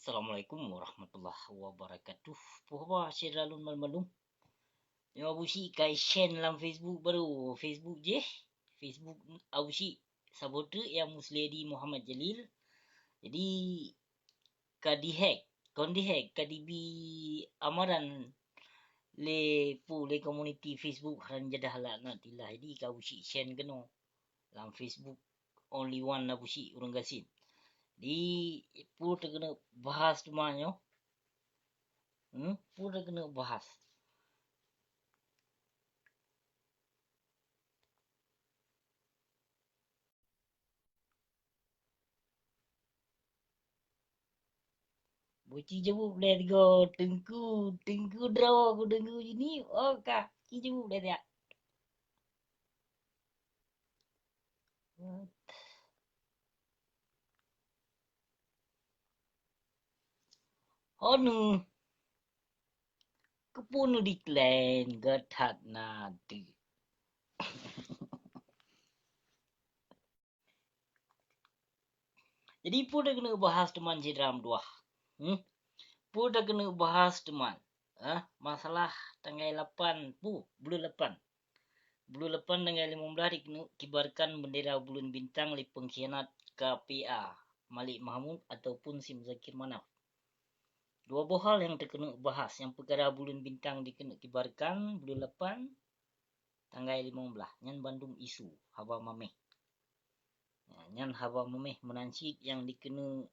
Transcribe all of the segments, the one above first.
Assalamualaikum warahmatullahi wabarakatuh. Puhwa syiralun malmalum. Yang abusi kai share dalam Facebook baru. Facebook je. Facebook abusi sabote yang Musledi Muhammad Jalil. Jadi kadi hack. Kondi hack kadi bi amaran le le community Facebook han jadah la natilah. Jadi kabusi share keno dalam Facebook only one abusi urang gasin. Di pur terkena bahas semuanya. Pur terkena bahas. Bocil jemput boleh tiga tengku draw aku dengar ini. Oh kak, ki jemput boleh tak? Oh nu, kepun decline gatat nanti. Jadi pun dah kena bahas teman Jidram dua. Pun dah kena bahas teman. Masalah tanggal 8 bulan 8. Bulan 8 tanggal 15 dikena kibarkan bendera bulan bintang oleh pengkhianat KPA Malik Mahmud ataupun Sim Zakir Manaf. Dua buah hal yang terkena bahas. Yang perkara bulan bintang dikena kibarkan bulan 8 tanggal 15. Nyan Bandung isu Haba Mameh. Nyan Haba Mameh menansit yang dikena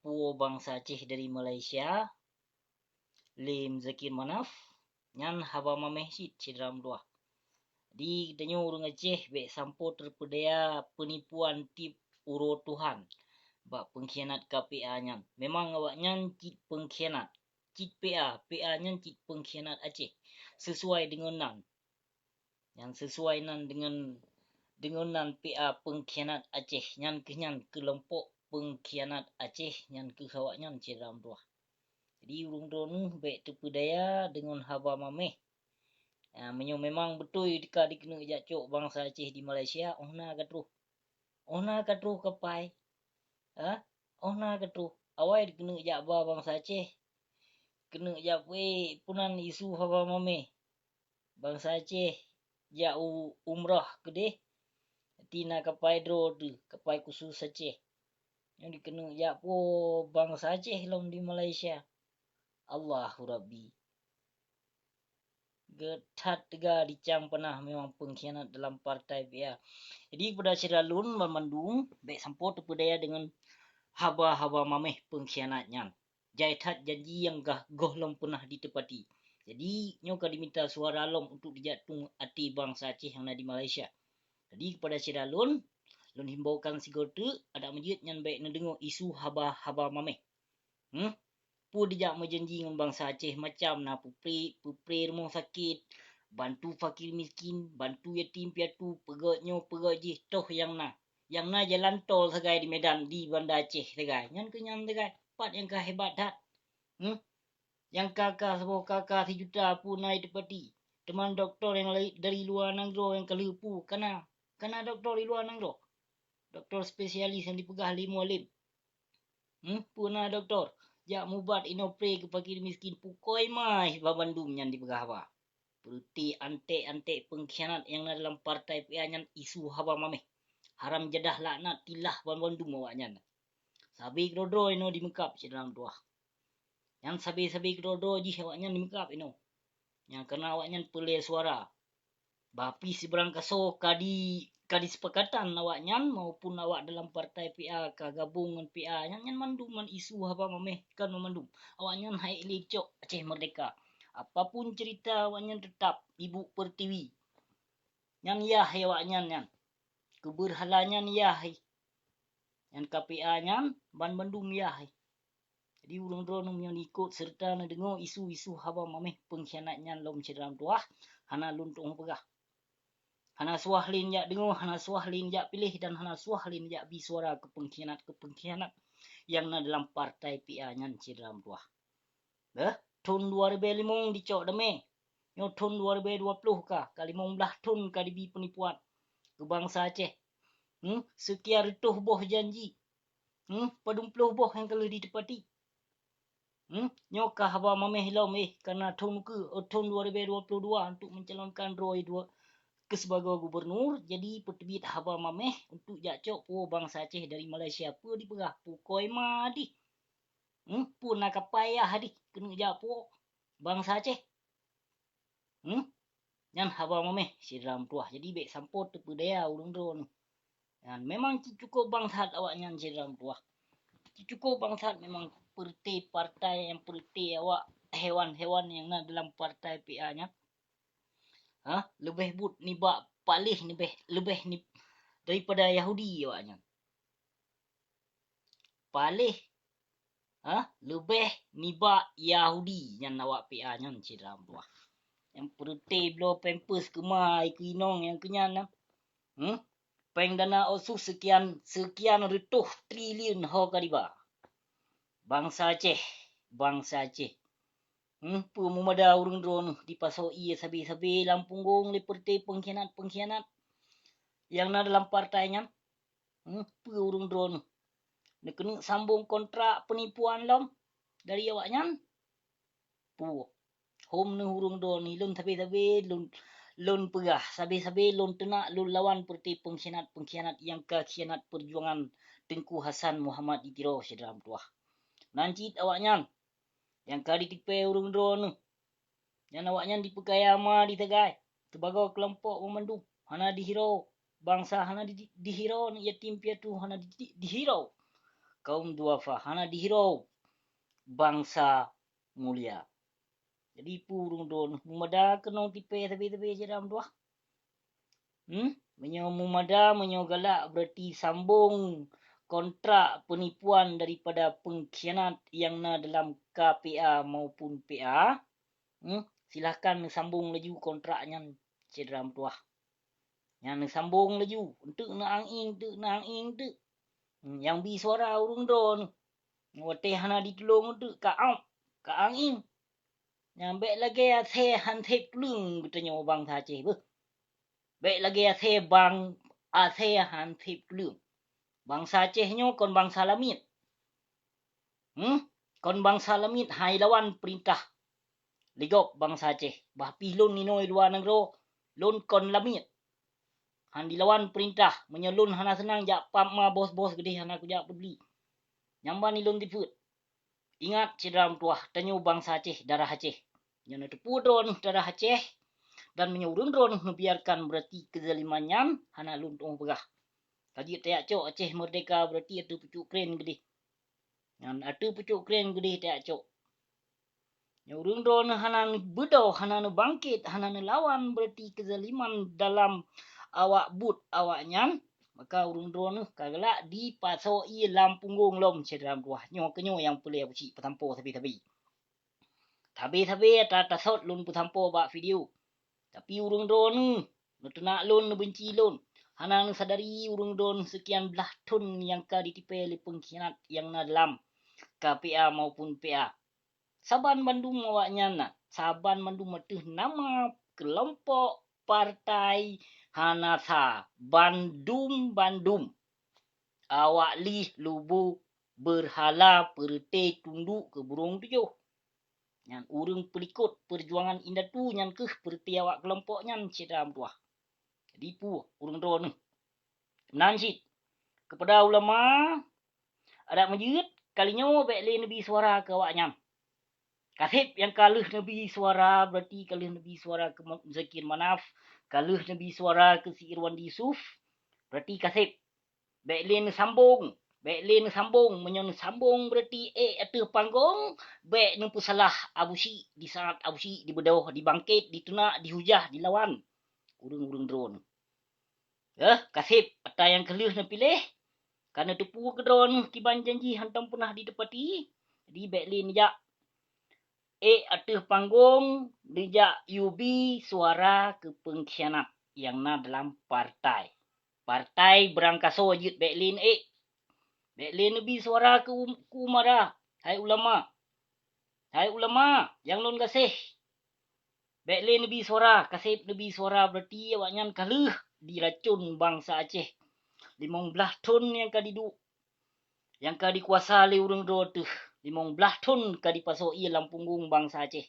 puo bangsa Aceh dari Malaysia. Lim Zakir Manaf. Nyan Haba Mameh sit Cidram dua. Di tanya orang Aceh baik sampo terpedaya penipuan tip uro Tuhan. Bak pengkhianat KPA nyan. Memang awak nyan cit pengkhianat. Cit PA nyan cit pengkhianat Aceh. Sesuai dengan nan. Yang sesuai nan dengan nan PA pengkhianat Aceh. Nyan kelompok pengkhianat Aceh. Nyan ke awak nyan Cidram dua. Jadi urung dronu baik terpedaya dengan Haba Mameh. Memang betul jika dikena jacok bangsa Aceh di Malaysia. Ona katruh kepai. Ona katruh. Awai dikena jakba bangsa Aceh. Kena jak punan isu Haba Mameh. Bangsa Aceh jak umrah kedeh. Tina kepai dro tu. Kepai khusus Aceh. Yang dikena jak bangsa Aceh lom di Malaysia. Allahu Rabbi. Getat tega dicam pernah memang pengkhianat dalam partai PA. Jadi pada Syiralun memandung baik sampo terpedaya dengan Haba Mameh pengkhianatnya. Jaitat janji yang goh lom pernah ditepati. Jadi nyoka diminta suara lom untuk dijatung hati bangsa Aceh yang ada di Malaysia. Jadi kepada Syiralun lun himbaukan sigortu ada masjid yang baik mendengar isu Haba Mameh. Pu dijak menjanji dengan bangsa Aceh macam nak pupri rumah sakit, bantu fakir miskin, bantu yatim piatu, pegak jih toh yang na jalan tol segai di Medan di Bandar Aceh segai. Nyan kenyan segai, pat yang kah hebat dah. Yang kakak sebuah kakak 1 juta pun naik tepati. Teman doktor yang dari luar negeri yang kelepu kena doktor di luar negeri. Doktor spesialis yang dipegah lim. Puna doktor. Jak mubat inopre ke fakir miskin pukoi mai Bandung yang dipegah apa. Perti ante pengkhianat yang dalam partai PA yang isu Haba Mameh. Haram jadah laknat tilah Bandung awaknya. Sabi krodro ino di Mekap dalam tuah. Yang sabi krodro ji awaknya di Mekap ino. Yang kena awaknya pelai suara. Bapi seberang kaso kadi sepakatan awaknya maupun awak dalam partai PA gabungan PA yang mandum man isu Haba Mameh kan memandum awaknya hai lecok Aceh Merdeka. Apapun cerita awaknya tetap Ibu Pertiwi. Yang yah awaknya yang keberhalanya yah. Yang KPA nya bandum yah. Jadi urung dronum yang ikut serta dengar isu Haba Mameh pengkhianatnya lom Cidram tuah hana luntung pegah. Hana suahlin jak dengar, hana suahlin jak pilih dan hana suahlin jak bisuara ke pengkhianat yang dalam partai PA nyan Cidram tuah. Tahun 2005 dicok deme. Nyo tahun 2020 kah kali 15 tahun kah dibi penipuan ke bangsa Aceh. Sekian retuh boh janji. Padung puluh boh yang kalau ditepati. Nyoka haba mameh hilau karena tahun tahun 2022 untuk mencalonkan Roy ke sebagai gubernur. Jadi petebit haba mameh untuk jacok bangsa Aceh dari Malaysia pu di pegah pu koi madi. Pu nakapaya hadi kena japo bangsa Aceh. Yan haba mameh si dalam tuah. Jadi bek sampot tu pudaya ulung drone. Dan memang cukup bangsat awaknya si dalam tuah. Cukup bangsat memang partai yang awak hewan-hewan yang ada dalam partai PA-nya. Lebih but nibak palih lebih ni daripada Yahudi awaknya. Palih lebih nibak Yahudi yang awak PA-nya si dalam tuah. Yang blow pampers kemai kinong yang kenyan. Peng dana osus sekian retuh triliun ho kadiba. Bangsa Aceh. Pu mumada urung drone di paso iya sabi Lampung Gong seperti pengkhianat yang na dalam partainya. Pu urung drone. Nekenu sambung kontrak penipuan lom dari awaknya. Pu home ne urung drone ni lun sabi lun pegah sabi lun tenak lun lawan seperti pengkhianat yang kekhianat perjuangan Tengku Hasan Muhammad Itiro dalam tuah. Nancit awaknya yang kali tipe urung drone yang awaknya di Pekayama di Tegai sebagai kelompok memandu hana dihirau bangsa hana dihirau yatim piatu hana dihirau kaum duafa hana dihirau bangsa mulia. Jadi urung drone mumada kena tipe tapi dalam tuah. Menyo galak berarti sambung kontrak penipuan daripada pengkhianat yang na dalam KPA maupun PA. Silahkan sambung laju kontraknya dalam tuah. Yang sambung laju untuk na anging tu. Yang bi suara urung drone. Wate hana ditolong tu ka anging. Yang baik lagi ase hantep lung katanya bang Aceh beuh. Baik lagi ase hantep lung. Bangsa Aceh nyo kon bangsa lamit. Kon bangsa lamit hai lawan perintah. Ligop bangsa Aceh. Bapi lun ninoi luar negro. Lun kon lamit. Han dilawan perintah. Menyelun hana senang jak pam ma bos-bos gede hana kujak peduli. Nyamban ni lun tiput. Ingat dalam tuah tanyo bangsa Aceh, darah Aceh. Yang tepu drone darah Aceh. Dan menyurun drone membiarkan berarti kezalimannya hana lun tong pegah. Kaji tayak cok Aceh merdeka berarti ada pucuk keren gede. Yang ada pucuk keren gede tayak cok. Nyurung drone hana bedau, hana bangkit, hana lawan berarti kezaliman dalam awak but awaknya. Maka urung drone kagelak di pasoi Lampung Gong lom dalam tuah. Nyo kenyo yang boleh buci petampo tapi. Tapi tak sot lun petampo bak video. Tapi urung drone nak lun benci lun. Hana sadari urung drone sekian belah ton yang ka ditipe oleh pengkhianat yang na dalam KPA maupun PA. Saban Bandung awaknya nak. Saban Bandung meteh nama kelompok partai Hanasa Bandung. Awak lih lubu berhala perete tunduk ke burung tujuh. Yang urung pelikut perjuangan indah tu yang ke seperti awak kelompoknya dalam tuah. Jadi pu urung drone menansit kepada ulama ada majid kalinya baik nabi suara ke awaknya. Kasib yang kaluh nabi suara berarti kaluh nabi suara ke Zakir Manaf, kaluh nabi suara ke si Irwan Yusuf berarti kasib. Baik sambung menyon sambung berarti atau panggung baik nempu salah abusi di saat abusi di bedoh dibangkit ditunak dihujah dilawan urung drone. Kasib atau yang keluh na pilih karena tepu ke drone kiban janji hantam pernah ditepati. Jadi baik jak atau panggung dijak UB suara ke pengkhianat yang na dalam partai berangkaso wajud baik lebih suara ke umara. Hai ulama yang non gasih baik lebih suara kasih lebih suara berarti awaknya kaluh diracun bangsa Aceh 15 ton yang kadidu Yang ka dikuasa oleh urang do tu 15 ton ka dipasoi dalam punggung bangsa Aceh.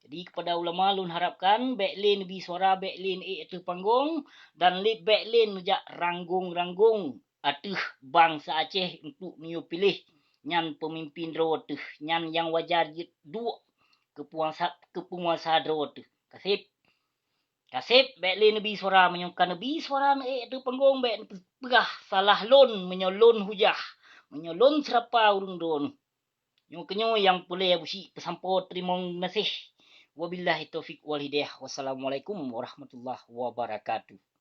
Jadi kepada ulama lun harapkan beklin bi suara beklin atuh panggung dan lip beklin jak ranggung-ranggung atuh bangsa Aceh untuk niu pilih nyan pemimpin dro tuh nyan yang wajar dua kepenguasa dro tuh. Kasip kasip beklin bi suara menyukan bi suara atuh panggung bek pegah salah lun menyolun hujah menyolun serapa urung don. Yung kenyo yang boleh busi pesampo terima nasih. Wabillahi taufiq wal hidayah. Wassalamualaikum warahmatullahi wabarakatuh.